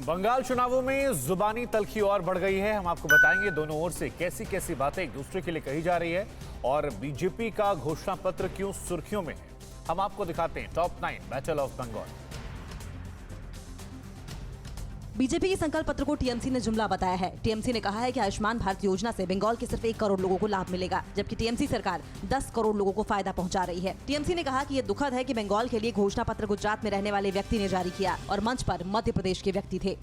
बंगाल चुनावों में जुबानी तल्खी और बढ़ गई है। हम आपको बताएंगे दोनों ओर से कैसी कैसी बातें एक दूसरे के लिए कही जा रही है और बीजेपी का घोषणा पत्र क्यों सुर्खियों में है। हम आपको दिखाते हैं top 9 battle of Bengal. BJP के संकल्प पत्र को टीएमसी ने जुमला बताया है। टीएमसी ने कहा है कि आयुष्मान भारत योजना से बंगाल के सिर्फ 1 करोड़ लोगों को लाभ मिलेगा, जबकि टीएमसी सरकार 10 करोड़ लोगों को फायदा पहुंचा रही है। टीएमसी ने कहा कि ये दुखद है कि बंगाल के लिए घोषणा पत्र गुजरात में रहने वाले व्यक्ति ने जारी किया और मंच पर मध्य प्रदेश के व्यक्ति थे।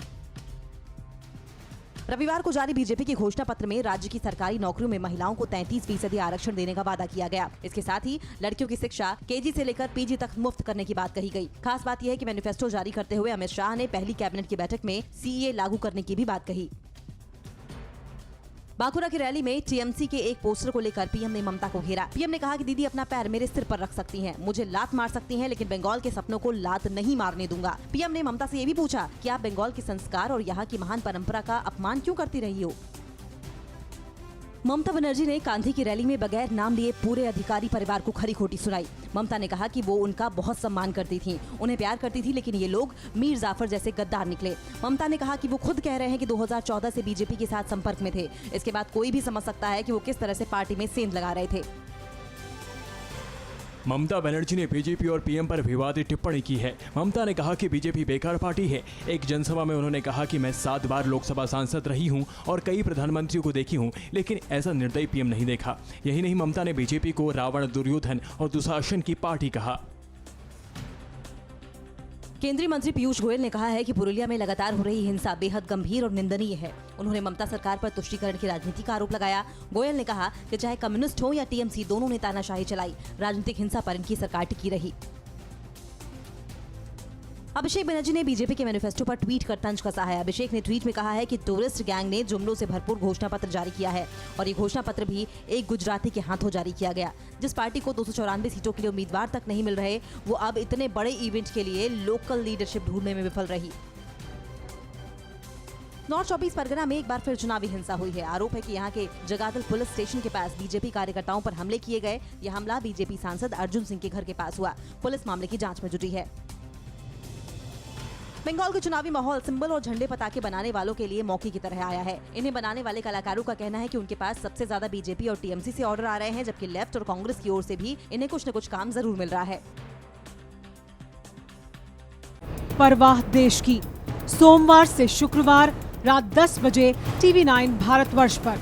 रविवार को जारी बीजेपी के घोषणा पत्र में राज्य की सरकारी नौकरियों में महिलाओं को 33% आरक्षण देने का वादा किया गया। इसके साथ ही लड़कियों की शिक्षा केजी से लेकर पीजी तक मुफ्त करने की बात कही गई। खास बात यह है कि मैनिफेस्टो जारी करते हुए अमित शाह ने पहली कैबिनेट की बैठक में सीएए लागू करने की भी बात कही। बांकुरा की रैली में टीएमसी के एक पोस्टर को लेकर पीएम ने ममता को घेरा। पीएम ने कहा कि दीदी अपना पैर मेरे सिर पर रख सकती हैं, मुझे लात मार सकती हैं, लेकिन बंगाल के सपनों को लात नहीं मारने दूंगा। पीएम ने ममता से ये भी पूछा कि आप बंगाल के संस्कार और यहाँ की महान परंपरा का अपमान क्यों करती रही हो। ममता बनर्जी ने गांधी की रैली में बगैर नाम लिए पूरे अधिकारी परिवार को खरी खोटी सुनाई। ममता ने कहा कि वो उनका बहुत सम्मान करती थीं, उन्हें प्यार करती थी, लेकिन ये लोग मीर जाफर जैसे गद्दार निकले। ममता ने कहा कि वो खुद कह रहे हैं कि 2014 से बीजेपी के साथ संपर्क में थे। इसके बाद कोई भी समझ सकता है कि वो किस तरह से पार्टी में सेंध लगा रहे थे। ममता बनर्जी ने बीजेपी और पीएम पर विवादित टिप्पणी की है। ममता ने कहा कि बीजेपी बेकार पार्टी है। एक जनसभा में उन्होंने कहा कि मैं 7 बार लोकसभा सांसद रही हूं और कई प्रधानमंत्रियों को देखी हूं, लेकिन ऐसा निर्दयी पीएम नहीं देखा। यही नहीं, ममता ने बीजेपी को रावण, दुर्योधन और दुशासन की पार्टी कहा। केंद्रीय मंत्री पीयूष गोयल ने कहा है कि पुरुलिया में लगातार हो रही हिंसा बेहद गंभीर और निंदनीय है। उन्होंने ममता सरकार पर तुष्टीकरण की राजनीति का आरोप लगाया। गोयल ने कहा कि चाहे कम्युनिस्ट हो या टीएमसी, दोनों ने तानाशाही चलाई, राजनीतिक हिंसा पर इनकी सरकार टिकी रही। अभिषेक बनर्जी ने बीजेपी के मैनिफेस्टो पर ट्वीट कर तंज कसा है। अभिषेक ने ट्वीट में कहा है कि टूरिस्ट गैंग ने जुमलों से भरपूर घोषणा पत्र जारी किया है और ये घोषणा पत्र भी एक गुजराती के हाथों जारी किया गया। जिस पार्टी को 294 सीटों के लिए उम्मीदवार तक नहीं मिल रहे, वो अब इतने बड़े इवेंट के लिए लोकल लीडरशिप ढूंढने में विफल रही। नॉर्थ 24 परगना में एक बार फिर चुनावी हिंसा हुई है। आरोप है कि यहाँ के जगादल पुलिस स्टेशन के पास बीजेपी कार्यकर्ताओं पर हमले किए गए। यह हमला बीजेपी सांसद अर्जुन सिंह के घर के पास हुआ। पुलिस मामले की जाँच में जुटी है। बंगाल के चुनावी माहौल सिंबल और झंडे पताके बनाने वालों के लिए मौके की तरह आया है। इन्हें बनाने वाले कलाकारों का कहना है कि उनके पास सबसे ज्यादा बीजेपी और टीएमसी से ऑर्डर आ रहे हैं, जबकि लेफ्ट और कांग्रेस की ओर से भी इन्हें कुछ न कुछ काम जरूर मिल रहा है। परवाह देश की, सोमवार से शुक्रवार रात 10 बजे TV9 भारतवर्ष पर।